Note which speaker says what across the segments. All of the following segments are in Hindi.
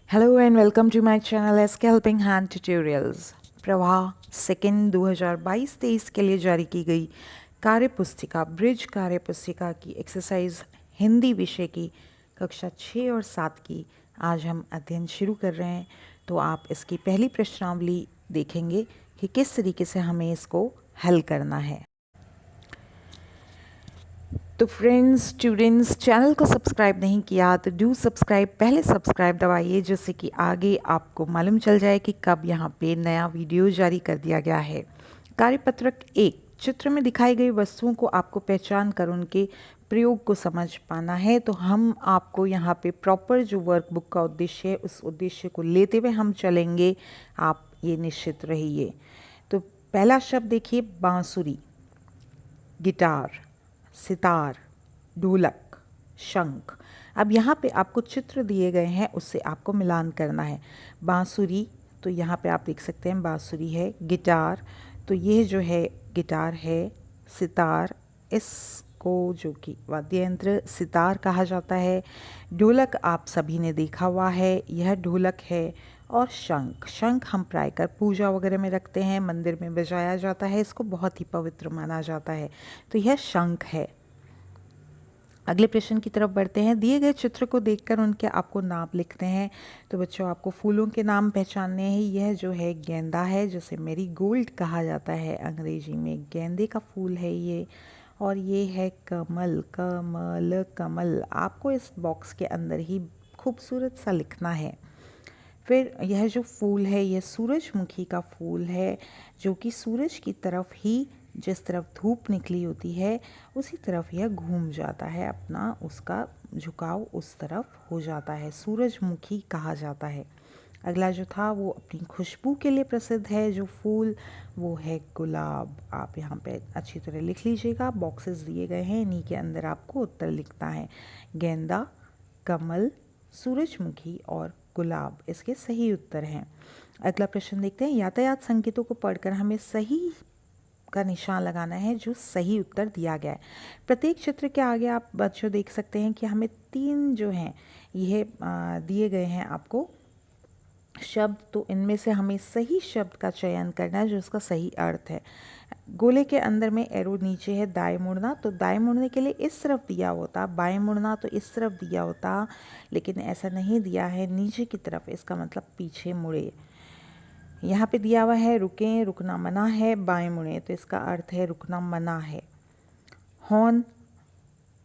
Speaker 1: Hello and welcome to my channel SK Helping Hand Tutorials। प्रवाह सेकेंड 2022-23 के लिए जारी की गई कार्यपुस्तिका ब्रिज कार्यपुस्तिका की एक्सरसाइज हिंदी विषय की कक्षा 6 और 7 की आज हम अध्ययन शुरू कर रहे हैं। तो आप इसकी पहली प्रश्नावली देखेंगे कि किस तरीके से हमें इसको हल करना है। तो फ्रेंड्स स्टूडेंट्स, चैनल को सब्सक्राइब नहीं किया तो डू सब्सक्राइब, पहले सब्सक्राइब दबाइए जिससे कि आगे आपको मालूम चल जाए कि कब यहाँ पे नया वीडियो जारी कर दिया गया है। कार्यपत्रक 1, चित्र में दिखाई गई वस्तुओं को आपको पहचान कर उनके प्रयोग को समझ पाना है। तो हम आपको यहाँ पे प्रॉपर जो वर्कबुक का उद्देश्य है उस उद्देश्य को लेते हुए हम चलेंगे, आप ये निश्चित रहिए। तो पहला शब्द देखिए, बांसुरी, गिटार, सितार, ढोलक, शंख। अब यहाँ पे आपको चित्र दिए गए हैं, उससे आपको मिलान करना है। बांसुरी, तो यहाँ पे आप देख सकते हैं बांसुरी है। गिटार, तो ये जो है गिटार है। सितार, इसको जो कि वाद्य यंत्र सितार कहा जाता है। ढोलक आप सभी ने देखा हुआ है, यह ढोलक है। और शंख, शंख हम प्रायकर पूजा वगैरह में रखते हैं, मंदिर में बजाया जाता है, इसको बहुत ही पवित्र माना जाता है। तो यह शंख है। अगले प्रश्न की तरफ बढ़ते हैं। दिए गए चित्र को देखकर उनके आपको नाम लिखते हैं। तो बच्चों, आपको फूलों के नाम पहचानने हैं। यह जो है गेंदा है, जिसे मेरी गोल्ड कहा जाता है अंग्रेजी में, गेंदे का फूल है ये। और ये है कमल, कमल, कमल। आपको इस बॉक्स के अंदर ही खूबसूरत सा लिखना है। फिर यह जो फूल है यह सूरजमुखी का फूल है, जो कि सूरज की तरफ ही, जिस तरफ धूप निकली होती है उसी तरफ यह घूम जाता है, अपना उसका झुकाव उस तरफ हो जाता है, सूरजमुखी कहा जाता है। अगला जो था वो अपनी खुशबू के लिए प्रसिद्ध है जो फूल, वो है गुलाब। आप यहाँ पे अच्छी तरह लिख लीजिएगा, बॉक्सेस दिए गए हैं, इन्हीं के अंदर आपको उत्तर लिखना है। गेंदा, कमल, सूरजमुखी और गुलाब इसके सही उत्तर हैं। अगला प्रश्न देखते हैं। यातायात संकेतों को पढ़कर हमें सही का निशान लगाना है जो सही उत्तर दिया गया है। प्रत्येक चित्र के आगे आप बच्चों देख सकते हैं कि हमें 3 जो हैं यह दिए गए हैं आपको शब्द। तो इनमें से हमें सही शब्द का चयन करना है जो उसका सही अर्थ है। गोले के अंदर में एरो नीचे है, दाएं मुड़ना, तो दाएं मुड़ने के लिए इस तरफ दिया होता, बाएं मुड़ना तो इस तरफ दिया होता, लेकिन ऐसा नहीं दिया है, नीचे की तरफ, इसका मतलब पीछे मुड़े। यहाँ पे दिया हुआ है रुकें, रुकना मना है, बाएं मुड़े, तो इसका अर्थ है रुकना मना है। हॉर्न,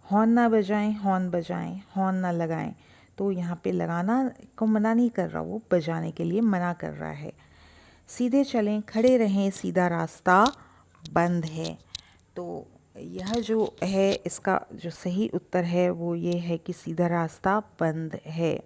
Speaker 1: हॉर्न ना बजाएं, हॉर्न बजाएं, हॉर्न ना लगाएं, तो यहाँ पे लगाना को मना नहीं कर रहा, वो बजाने के लिए मना कर रहा है। सीधे चलें, खड़े रहें, सीधा रास्ता बंद है। तो यह जो है इसका जो सही उत्तर है वो ये है कि सीधा रास्ता बंद है।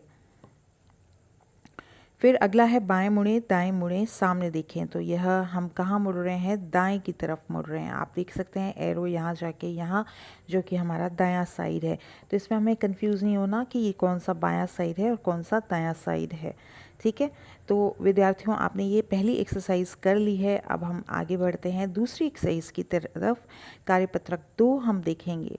Speaker 1: फिर अगला है बाएं मुड़ें, दाएं मुड़ें, सामने देखें। तो यह हम कहाँ मुड़ रहे हैं, दाएं की तरफ मुड़ रहे हैं। आप देख सकते हैं एरो यहाँ जाके यहाँ, जो कि हमारा दायां साइड है। तो इसमें हमें कंफ्यूज नहीं होना कि ये कौन सा बायां साइड है और कौन सा दायां साइड है। ठीक है, तो विद्यार्थियों आपने ये पहली एक्सरसाइज कर ली है। अब हम आगे बढ़ते हैं दूसरी एक्सरसाइज की तरफ। कार्यपत्रक 2 हम देखेंगे।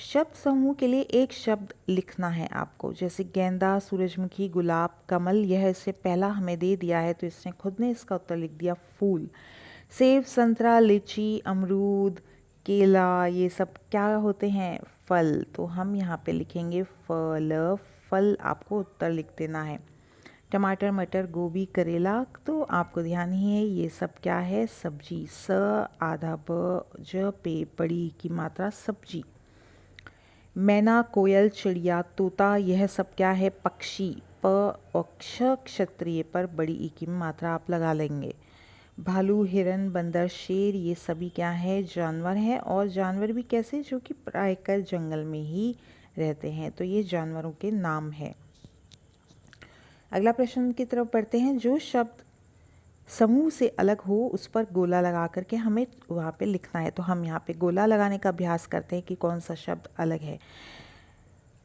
Speaker 1: शब्द समूह के लिए एक शब्द लिखना है आपको, जैसे गेंदा, सूरजमुखी, गुलाब, कमल। यह इससे पहला हमें दे दिया है तो इसने खुद ने इसका उत्तर लिख दिया फूल। सेब, संतरा, लीची, अमरूद, केला, ये सब क्या होते हैं, फल। तो हम यहाँ पे लिखेंगे फल, फल आपको उत्तर लिख देना है। टमाटर, मटर, गोभी, करेला, तो आपको ध्यान ही है ये सब क्या है, सब्जी। स आधा ब ज पे बड़ी की मात्रा सब्जी। मैना, कोयल, चिड़िया, तोता, यह सब क्या है, पक्षी। प अक्ष क्षत्रिय पर बड़ी ई की मात्रा आप लगा लेंगे। भालू, हिरन, बंदर, शेर, ये सभी क्या है, जानवर हैं। और जानवर भी कैसे, जो कि प्रायकर जंगल में ही रहते हैं। तो ये जानवरों के नाम है। अगला प्रश्न की तरफ बढ़ते हैं। जो शब्द समूह से अलग हो उस पर गोला लगा करके हमें वहाँ पे लिखना है। तो हम यहाँ पे गोला लगाने का अभ्यास करते हैं कि कौन सा शब्द अलग है।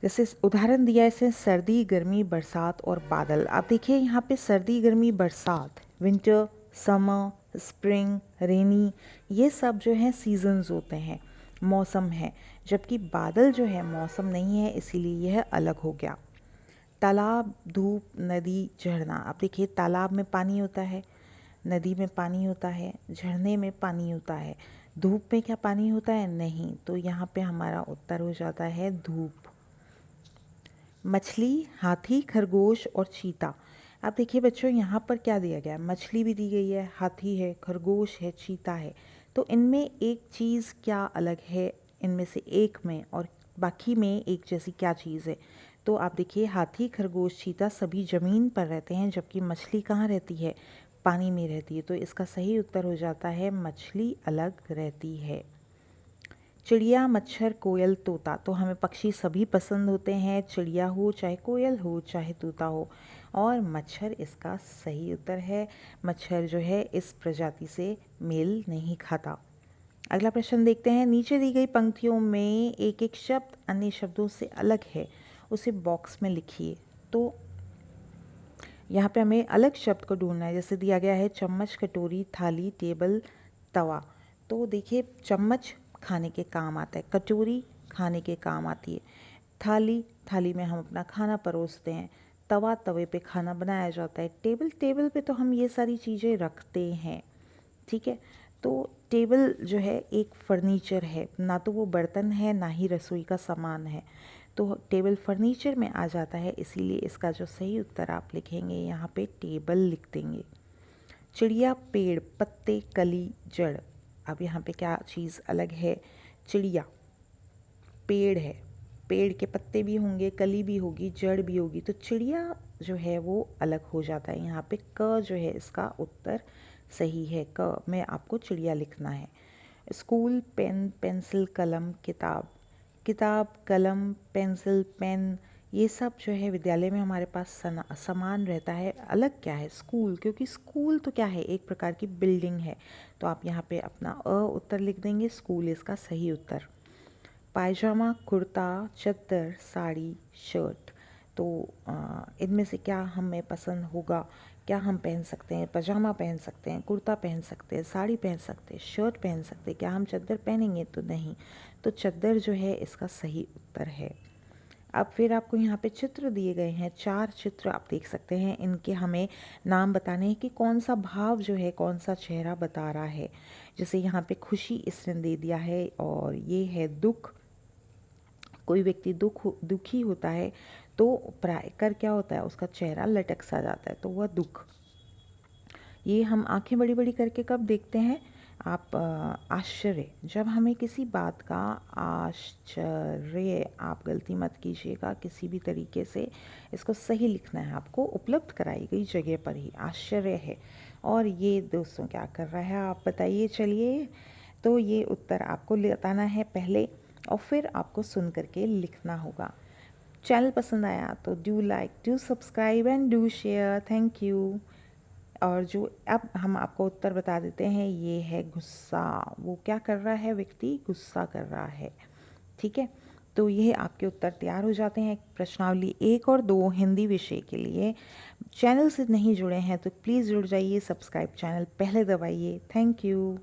Speaker 1: जैसे उदाहरण दिया है इसमें, सर्दी, गर्मी, बरसात और बादल। आप देखिए यहाँ पे सर्दी, गर्मी, बरसात, विंटर, समर, स्प्रिंग, रेनी, ये सब जो है सीजन्स होते हैं, मौसम है। जबकि बादल जो है मौसम नहीं है, इसीलिए यह अलग हो गया। तालाब, धूप, नदी, झरना। अब देखिए तालाब में पानी होता है, नदी में पानी होता है, झरने में पानी होता है। धूप में क्या पानी होता है? नहीं। तो यहाँ पे हमारा उत्तर हो जाता है धूप। मछली, हाथी, खरगोश और चीता। अब देखिए बच्चों यहाँ पर क्या दिया गया है? मछली भी दी गई है, हाथी है, खरगोश है, चीता है। तो इनमें एक चीज़ क्या अलग है इनमें से एक में, और बाकी में एक जैसी क्या चीज़ है? तो आप देखिए हाथी, खरगोश, चीता सभी ज़मीन पर रहते हैं, जबकि मछली कहाँ रहती है? पानी में रहती है। तो इसका सही उत्तर हो जाता है मछली अलग रहती है। चिड़िया, मच्छर, कोयल, तोता। तो हमें पक्षी सभी पसंद होते हैं, चिड़िया हो चाहे कोयल हो चाहे तोता हो, और मच्छर इसका सही उत्तर है। मच्छर जो है इस प्रजाति से मेल नहीं खाता। अगला प्रश्न देखते हैं। नीचे दी गई पंक्तियों में एक एक शब्द अन्य शब्दों से अलग है, उसे बॉक्स में लिखिए। तो यहाँ पे हमें अलग शब्द को ढूंढना है। जैसे दिया गया है चम्मच, कटोरी, थाली, टेबल, तवा। तो देखिए चम्मच खाने के काम आता है, कटोरी खाने के काम आती है, थाली, थाली में हम अपना खाना परोसते हैं, तवा, तवे पे खाना बनाया जाता है, टेबल, टेबल पे तो हम ये सारी चीज़ें रखते हैं। ठीक है। तो टेबल जो है एक फर्नीचर है, ना तो वो बर्तन है ना ही रसोई का सामान है। तो टेबल फर्नीचर में आ जाता है, इसीलिए इसका जो सही उत्तर आप लिखेंगे यहाँ पे टेबल लिख देंगे। चिड़िया, पेड़, पत्ते, कली, जड़। अब यहाँ पे क्या चीज़ अलग है? चिड़िया, पेड़ है, पेड़ के पत्ते भी होंगे, कली भी होगी, जड़ भी होगी। तो चिड़िया जो है वो अलग हो जाता है। यहाँ पे क जो है इसका उत्तर सही है, क में आपको चिड़िया लिखना है। स्कूल, पेन, पेंसिल, कलम, किताब। किताब, कलम, पेंसिल, पेन, ये सब जो है विद्यालय में हमारे पास सामान रहता है। अलग क्या है? स्कूल, क्योंकि स्कूल तो क्या है? एक प्रकार की बिल्डिंग है। तो आप यहाँ पे अपना उत्तर लिख देंगे, स्कूल इसका सही उत्तर। पायजामा, कुर्ता, चद्दर, साड़ी, शर्ट। तो इनमें से क्या हमें पसंद होगा? क्या हम पहन सकते हैं? पजामा पहन सकते हैं, कुर्ता पहन सकते हैं, साड़ी पहन सकते हैं, शर्ट पहन सकते हैं। क्या हम चद्दर पहनेंगे? तो नहीं। तो चद्दर जो है इसका सही उत्तर है। अब फिर आपको यहाँ पे चित्र दिए गए हैं, 4 चित्र आप देख सकते हैं। इनके हमें नाम बताने हैं कि कौन सा भाव जो है, कौन सा चेहरा बता रहा है। जैसे यहाँ पे खुशी इसने दे दिया है, और ये है दुख। कोई व्यक्ति दुखी होता है तो प्राय कर क्या होता है? उसका चेहरा लटक सा जाता है, तो वह दुख। ये हम आंखें बड़ी बड़ी करके कब देखते हैं? आप आश्चर्य, जब हमें किसी बात का आश्चर्य, आप गलती मत कीजिएगा किसी भी तरीके से, इसको सही लिखना है आपको। उपलब्ध कराई गई जगह पर ही आश्चर्य है। और ये दोस्तों क्या कर रहा है आप बताइए। चलिए, तो ये उत्तर आपको बताना है पहले, और फिर आपको सुन करके लिखना होगा। चैनल पसंद आया तो do like, do subscribe and do share. Thank you. और जो अब हम आपको उत्तर बता देते हैं, ये है गुस्सा। वो क्या कर रहा है? व्यक्ति गुस्सा कर रहा है। ठीक है। तो ये आपके उत्तर तैयार हो जाते हैं प्रश्नावली 1 और 2 हिंदी विषय के लिए। चैनल से नहीं जुड़े हैं तो प्लीज़ जुड़ जाइए, सब्सक्राइब चैनल पहले दबाइए। Thank you.